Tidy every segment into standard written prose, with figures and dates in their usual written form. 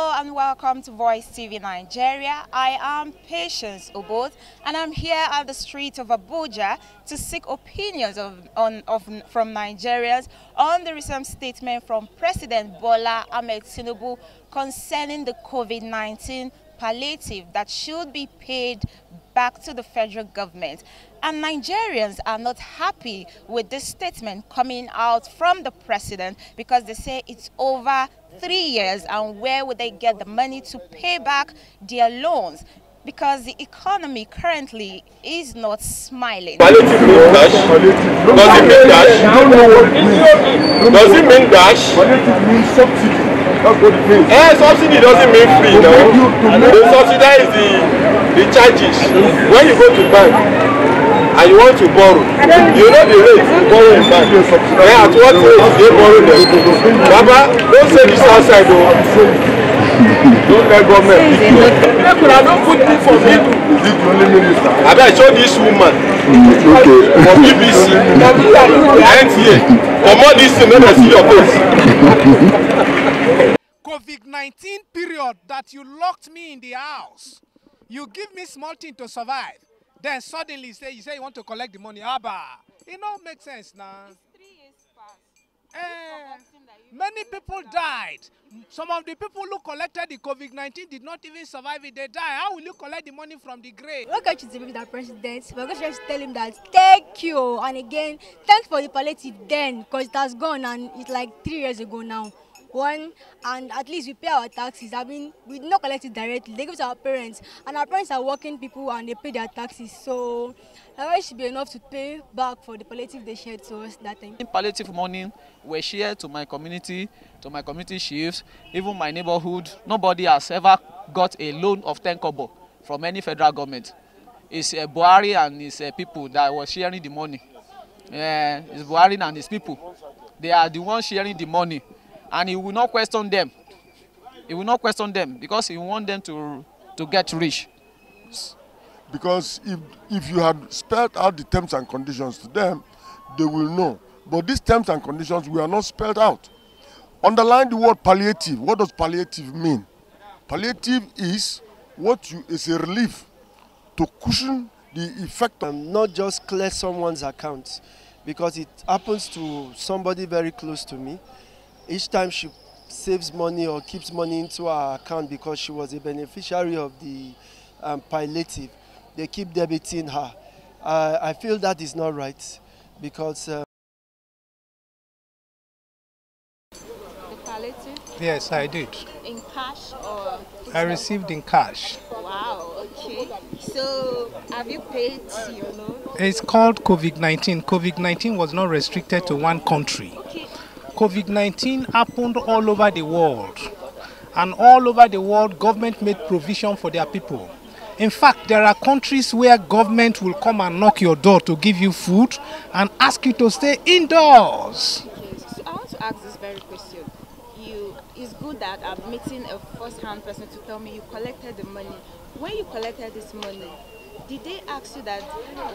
Hello and welcome to Voicetv Nigeria. I am Patience Obot and I'm here at the street of Abuja to seek opinions from Nigerians on the recent statement from President Bola Ahmed Tinubu concerning the Covid-19 palliative that should be paid back to the federal government. And Nigerians are not happy with this statement coming out from the president because they say it's over 3 years, and where would they get the money to pay back their loans? Because the economy currently is not smiling. Palliative mean dash? Does it mean dash? Does it mean dash? Palliative means subsidy. That's what it means. Subsidy doesn't mean free, no. They subsidize the charges. When you go to bank and you want to borrow, you know the rate you borrow in bank. At what rate they borrow them? Baba, don't say this outside though. Don't let government pick you up. I don't put it for me. I better show this woman for BBC and here. For more this thing, let us see your face. Covid-19 period that you locked me in the house. You give me small thing to survive. Then suddenly you say you want to collect the money. Abba, it don't make sense now. It's 3 years past. Many people died. Some of the people who collected the Covid-19 did not even survive it. They died. How will you collect the money from the grave? We're going to believe that president. We're going to tell him that thank you. And again, thanks for the palliative then, because it has gone and it's like 3 years ago now. And at least we pay our taxes. I mean, we did not collect it directly. They give it to our parents, and our parents are working people and they pay their taxes. So that should be enough to pay back for the palliative they shared to us that time. Palliative money were shared to my community chiefs, even my neighborhood. Nobody has ever got a loan of 10 kobo from any federal government. It's Buhari and his people that were sharing the money. It's Buhari and his people. They are the ones sharing the money. And he will not question them. He will not question them because he wants them to get rich. Because if you had spelled out the terms and conditions to them, they will know. But these terms and conditions were not spelled out. Underline the word palliative. What does palliative mean? Palliative is is a relief to cushion the effect. Not just clear someone's account, because it happens to somebody very close to me. Each time she saves money or keeps money into her account because she was a beneficiary of the palliative, they keep debiting her. I feel that is not right because... The palliative? Yes, I did. In cash or? I received in cash. Wow, okay. So, have you paid your loan? It's called Covid-19. Covid-19 was not restricted to one country. Okay. Covid-19 happened all over the world, and all over the world government made provision for their people. In fact, there are countries where government will come and knock your door to give you food and ask you to stay indoors. Okay, so I want to ask this very question. It's good that I'm meeting a first-hand person to tell me you collected the money. When you collected this money, did they ask you that,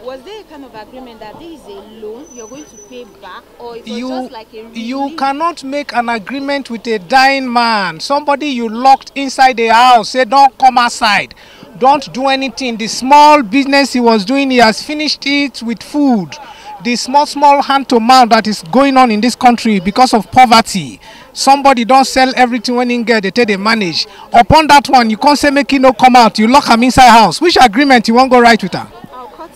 was there a kind of agreement that this is a loan you're going to pay back, or it was just like a relief? You cannot make an agreement with a dying man, somebody you locked inside the house, say don't come outside, don't do anything. The small business he was doing, he has finished it with food. The small hand to mouth that is going on in this country because of poverty. Somebody don't sell everything when in get, they take they manage. Upon that one, you can't say make it no come out, you lock him inside house. Which agreement you won't go right with her?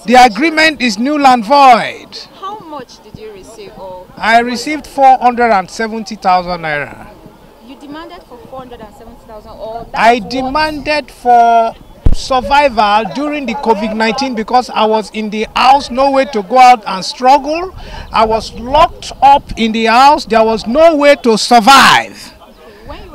The agreement is null and void. How much did you receive? Or I received 470,000 naira. You demanded for 470,000, or I demanded for survival during the Covid-19 because I was in the house, no way to go out and struggle. I was locked up in the house. There was no way to survive.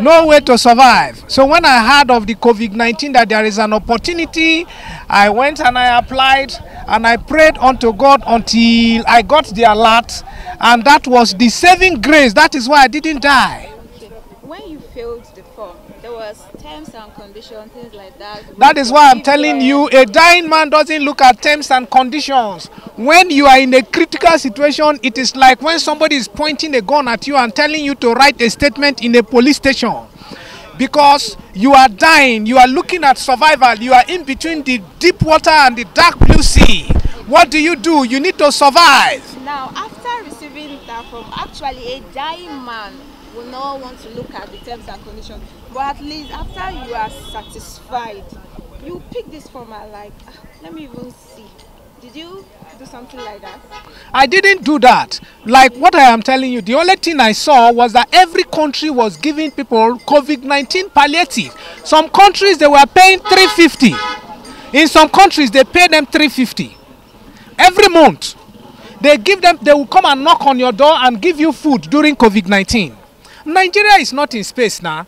No way to survive. So when I heard of the Covid-19 that there is an opportunity, I went and I applied and I prayed unto God until I got the alert, and that was the saving grace. That is why I didn't die. Okay. When you filled the form, there was terms and conditions, things like that. That is why I'm telling you, a dying man doesn't look at terms and conditions. When you are in a critical situation, it is like when somebody is pointing a gun at you and telling you to write a statement in a police station. because you are dying, you are looking at survival, you are in between the deep water and the dark blue sea. What do? You need to survive. Now, after receiving that from actually a dying man will not want to look at the terms and conditions, but at least after you are satisfied, you pick this form and like, let me even see. Did you do something like that? I didn't do that. Like what I am telling you, the only thing I saw was that every country was giving people COVID-19 palliative. Some countries, they were paying 350. In some countries, they pay them 350. Every month, they will come and knock on your door and give you food during COVID-19. Nigeria is not in space now.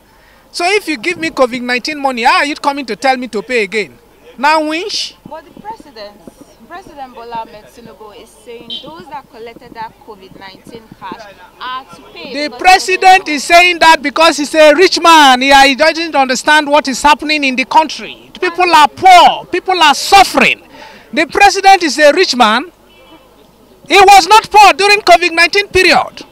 So if you give me COVID-19 money, how are you coming to tell me to pay again? Now winch? But the President Bola Tinubu is saying those that collected that COVID-19 cash are to pay. The president is saying that because he's a rich man. He doesn't understand what is happening in the country. People are poor. People are suffering. The president is a rich man. He was not poor during COVID-19 period.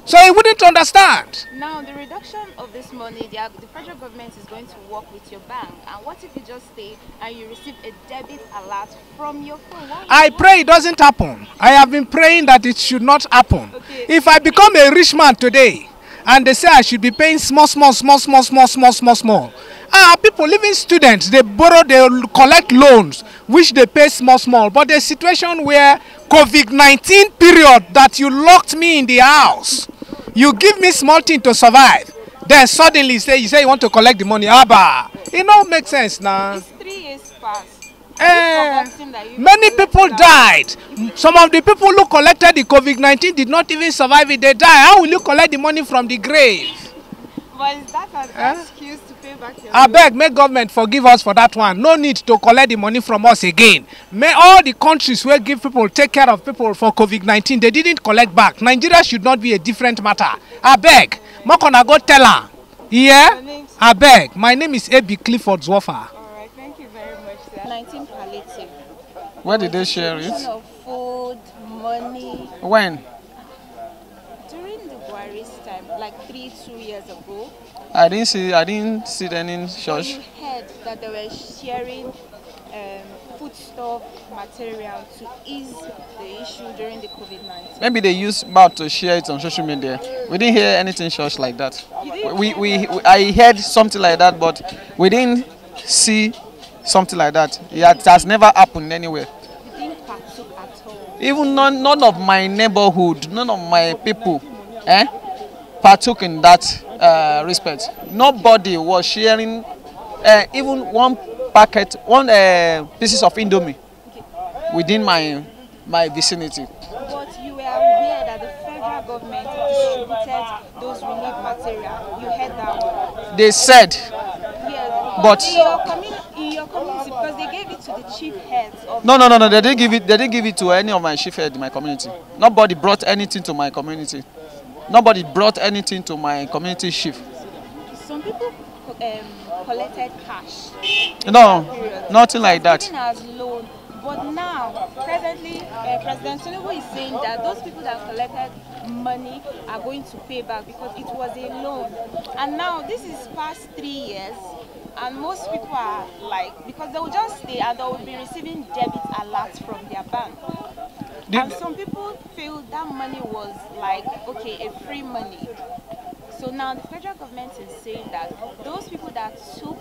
So he wouldn't understand. Now, the reduction of this money, the federal government is going to work with your bank. And what if you just stay and you receive a debit alert from your phone? I pray it doesn't happen. I have been praying that it should not happen. Okay. If I become a rich man today, and they say I should be paying small. People, even students, they collect loans, which they pay small. But the situation where COVID-19 period that you locked me in the house, you give me small thing to survive, then suddenly you say you want to collect the money. Abba, it don't make sense now. It's 3 years past. Many people died. Some of the people who collected the COVID-19 did not even survive it. They died. How will you collect the money from the grave? But is that an excuse to pay back your I beg, may government forgive us for that one. No need to collect the money from us again. May all the countries where give people, take care of people for COVID-19, they didn't collect back. Nigeria should not be a different matter. I beg, Mokona go tell her. Yeah? I beg. My name is A.B. Clifford Zwofa. Alright, thank you very much, sir. 19 palliative. Where did they share it? Of food, money. When? During the Buhari's time, like 2 years ago. I didn't see any in church. You heard that they were sharing foodstuff material to ease the issue during the COVID-19. Maybe they used mouth to share it on social media. We didn't hear anything in church like that. I heard something like that, but we didn't see something like that. It has never happened anywhere. You didn't partook at all? Even none of my neighborhood, none of my people partook in that respect. Nobody was sharing even one pieces of Indomie within my vicinity. But you were aware that the federal government distributed those relief material. You heard that one? They said, yes, but in your community, because they gave it to the chief heads of. No. They didn't give it. They didn't give it to any of my chief heads in my community. Nobody brought anything to my community. Nobody brought anything to my community chief. Some people collected cash. No, nothing like that. As loan. But now, presently, President Tinubu is saying that those people that collected money are going to pay back because it was a loan. And now, this is past 3 years, and most people are like, because they will just stay and they will be receiving debit alerts from their bank. And some people feel that money was like, okay, a free money. So now the federal government is saying that those people that took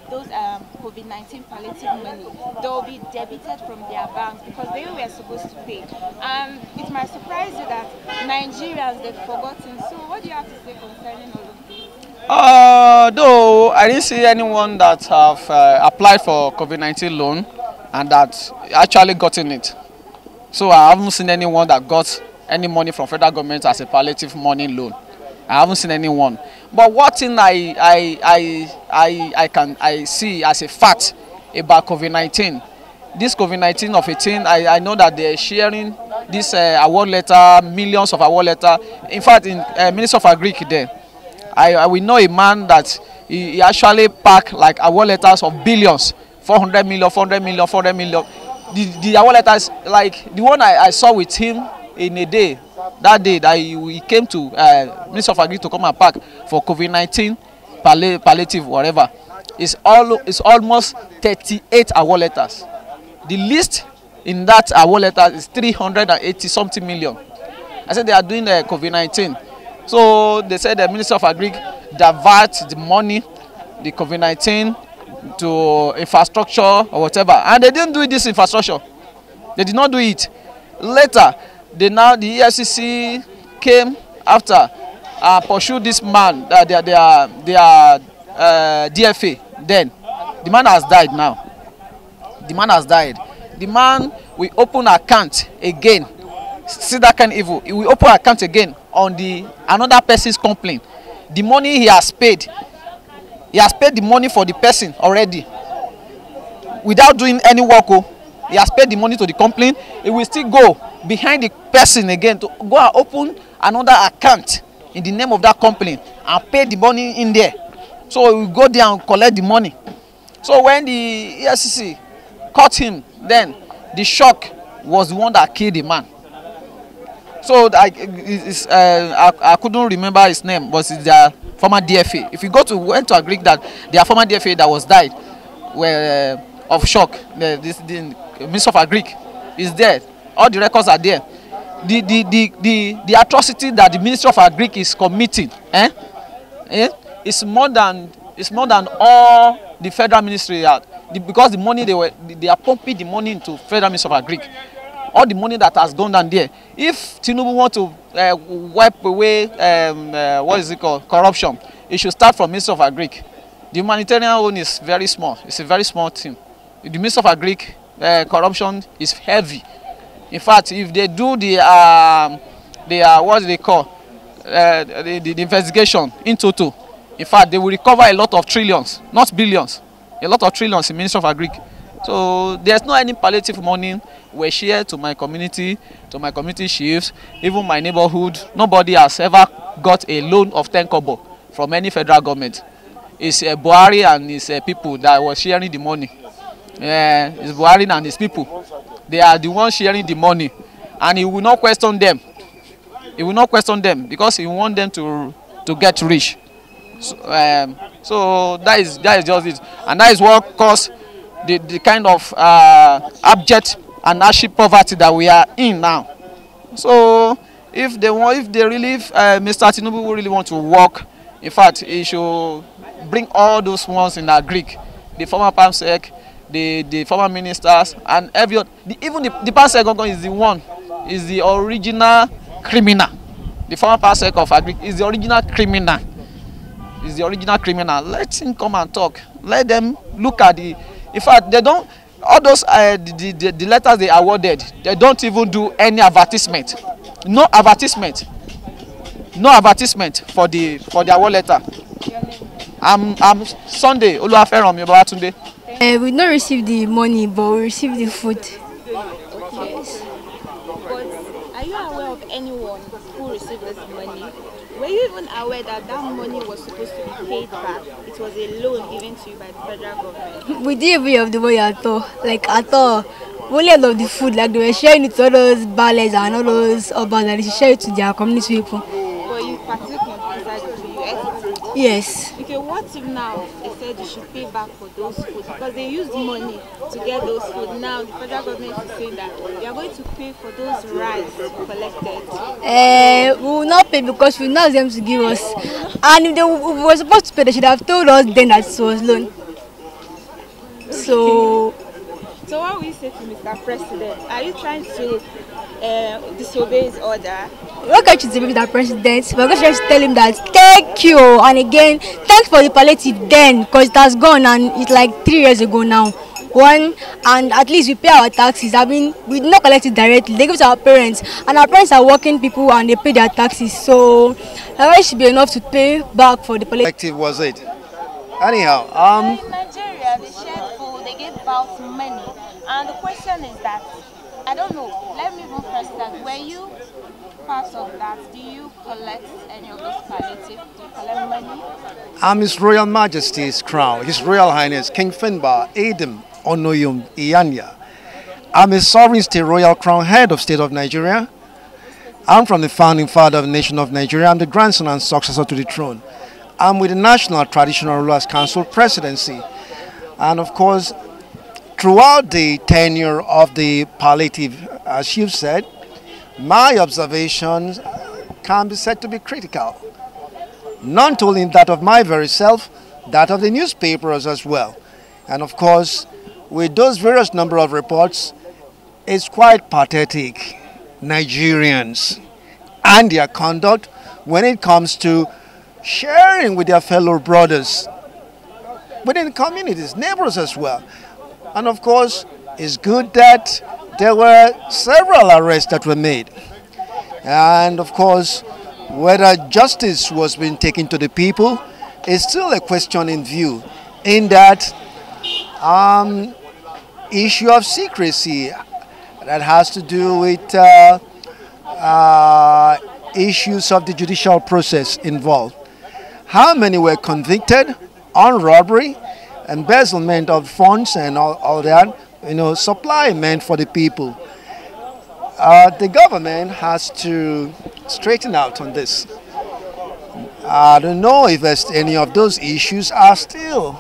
those COVID-19 palliative money, they will be debited from their banks because they were supposed to pay. And it might surprise you that Nigerians, they've forgotten. So what do you have to say concerning all of this? Though I didn't see anyone that have applied for COVID-19 loan and that actually gotten it. So I haven't seen anyone that got any money from federal government as a palliative money loan. I haven't seen anyone. But what thing I see as a fact about COVID-19, this COVID-19 of 18, I know that they're sharing this award letter, millions of award letter. In fact, in Minister of Agric there, we know a man that he actually packed like award letters of billions, 400 million, 400 million, 400 million. The award letters, like the one I saw with him in a day, that day that he came to Minister of Agric to come and pack for COVID-19 palliative, whatever, is almost 38 award letters. The list in that award letter is 380 something million. I said they are doing the COVID-19. So they said the Minister of Agri divert the money, the COVID-19 to infrastructure or whatever. And they didn't do this infrastructure. They did not do it. Later, the EFCC came after pursued this man, their DFA. Then the man has died now. The man has died. The man will open account again. See that kind of evil. He will open account again on another person's complaint. The money he has paid the money for the person already without doing any work. He has paid the money to the complaint. He will still go behind the person again to go and open another account in the name of that complaint and pay the money in there. So he will go there and collect the money. So when the EFCC caught him, then the shock was the one that killed the man. So I couldn't remember his name, but it's their former DFA. If you went to agree that their former DFA that was died were of shock, the Minister of Agri is there. All the records are there. The atrocity that the Ministry of Agri is committing, is more than all the federal ministry had. Because the money they are pumping the money into federal Ministry of Agri. All the money that has gone down there. If Tinubu want to wipe away corruption, it should start from Minister of Agri. The humanitarian one is very small. It's a very small team. The Minister of Agri corruption is heavy. In fact, if they do the investigation in total, in fact, they will recover a lot of trillions, not billions, a lot of trillions in Ministry of Agri. So there's no any palliative money we share to my community chiefs, even my neighborhood. Nobody has ever got a loan of 10 kobo from any federal government. It's Buhari and his people that was sharing the money. It's Buhari and his people. They are the ones sharing the money, and he will not question them. He will not question them because he wants them to get rich. So that is just it, and that is what caused the kind of abject and hardship poverty that we are in now. So if Mr. Tinubu really want to work, in fact, he should bring all those ones in our Greek, the former PAMSEC, the former ministers, and even the PAMSEC is the original criminal. The former PAMSEC of Agric is the original criminal. Is the original criminal. Let him come and talk. Let them look at in fact, they don't. All those the letters they awarded, they don't even do any advertisement. No advertisement. No advertisement for the award letter. I'm Sunday. Oluwaferanmi Babatunde. We not receive the money, but we receive the food. Yes. But are you aware of anyone who received this money? Were you even aware that money was supposed to be paid back? It was a loan given to you by the federal government. We didn't even have the money at all. Like at all. We only of the food. Like they were sharing it to all those ballets and all those urban, and they share it to their community people. But you particularly decided to use it? Yes. Okay, what if now they said you should pay back for those food because they used money to get those food? Now the federal government is saying that you are going to pay for those rice collected. We will not pay because we know them to give us. And if they were supposed to pay, they should have told us then that it was loan. So what will you say to Mr. President? Are you trying to disobey his order? We're not going to disobey Mr. President. We're going to tell him that thank you. And again, thanks for the palliative then, because it has gone and it's like 3 years ago now. And at least we pay our taxes. I mean, we do not collect it directly. They give it to our parents, and our parents are working people and they pay their taxes. So that should be enough to pay back for the palliative. Was it? Anyhow, in Nigeria, they share food, they give out money, and the question is that I don't know. Let me even first start. Were you part of that? Do you collect any of those palliative? Do you collect money? I'm His Royal Majesty's Crown, His Royal Highness King Finbar Adam Onoyum Iyanya. I'm a sovereign state royal crown head of state of Nigeria. I'm from the founding father of the nation of Nigeria. I'm the grandson and successor to the throne. I'm with the National Traditional Rulers Council presidency. And of course, throughout the tenure of the palliative, as you've said, my observations can be said to be critical. Not only that of my very self, that of the newspapers as well. And of course, with those various number of reports, it's quite pathetic. Nigerians and their conduct when it comes to sharing with their fellow brothers within communities, neighbors as well. And of course, it's good that there were several arrests that were made. And of course, whether justice was being taken to the people is still a question in view, in that issue of secrecy that has to do with issues of the judicial process involved. How many were convicted on robbery, embezzlement of funds and all that, supply meant for the people? The government has to straighten out on this. I don't know if any of those issues are still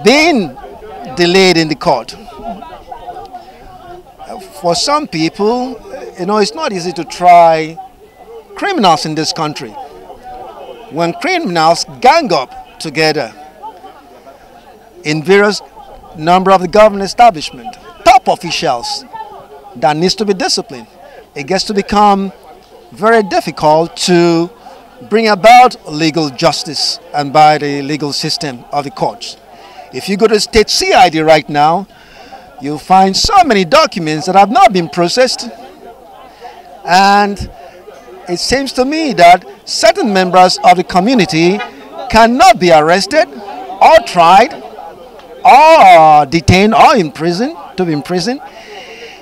being delayed in the court. For some people, it's not easy to try criminals in this country. When criminals gang up together in various number of the government establishment, top officials, that needs to be disciplined. It gets to become very difficult to bring about legal justice and by the legal system of the courts. If you go to state CID right now, you'll find so many documents that have not been processed. And it seems to me that certain members of the community cannot be arrested or tried or detained or imprisoned,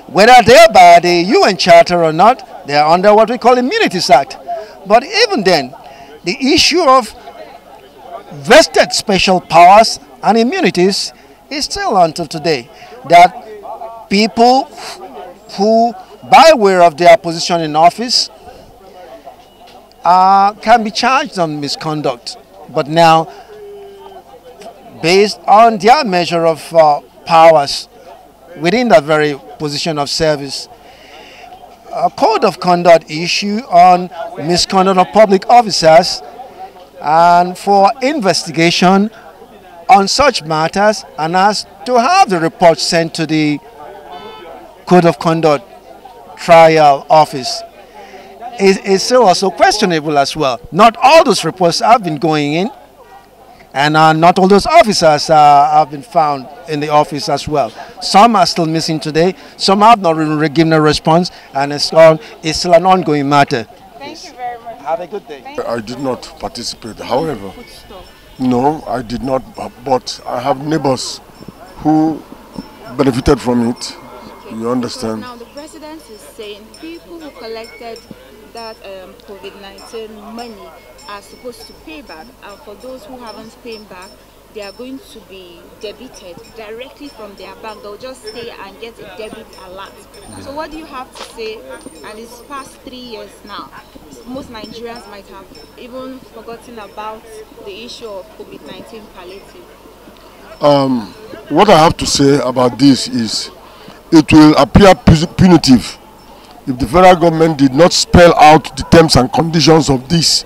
whether they're by the UN Charter or not. They're under what we call Immunities Act. But even then, the issue of vested special powers and immunities is still until today, that people who, by way of their position in office, can be charged on misconduct. But now, based on their measure of powers within that very position of service, a code of conduct issue on misconduct of public officers and for investigation on such matters, and as to have the report sent to the code of conduct trial office is still also questionable as well. Not all those reports have been going in, and not all those officers have been found in the office as well. Some are still missing today, some have not really given a response, and it's still an ongoing matter. Thank you very much. Have a good day. I did not participate. However, no, I did not, but I have neighbors who benefited from it. You understand? Now the president is saying people who collected that COVID-19 money are supposed to pay back, and for those who haven't paid back, they are going to be debited directly from their bank. They'll just stay and get a debit alert. So what do you have to say? And it's past 3 years now. Most Nigerians might have even forgotten about the issue of COVID-19 palliative. What I have to say about this is it will appear punitive if the federal government did not spell out the terms and conditions of this,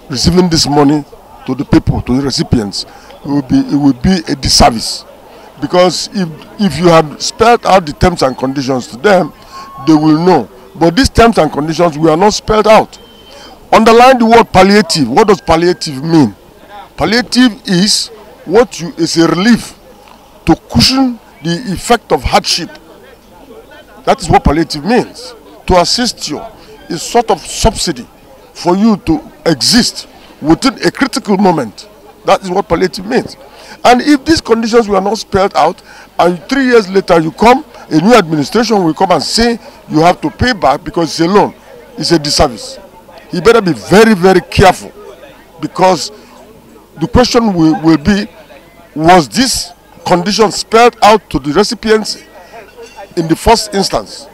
receiving this money to the people, to the recipients. It would be a disservice, because if you had spelled out the terms and conditions to them, they will know. But these terms and conditions were not spelled out. Underline the word palliative. What does palliative mean? Palliative is is a relief to cushion the effect of hardship. That is what palliative means. To assist you is sort of subsidy for you to exist within a critical moment. That is what palliative means. And if these conditions were not spelled out, and 3 years later you come, a new administration will come and say you have to pay back because it's a loan, it's a disservice. You better be very, very careful, because the question will be, was this condition spelled out to the recipients in the first instance?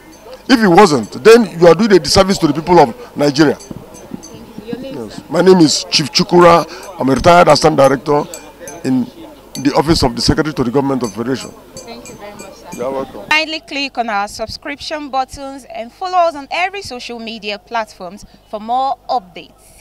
If it wasn't, then you are doing a disservice to the people of Nigeria. Your name? Yes. Yes. My name is Chief Chukura. I'm a retired Assistant Director in the Office of the Secretary to the Government of Federation. Thank you very much, sir. You're welcome. Kindly click on our subscription buttons and follow us on every social media platforms for more updates.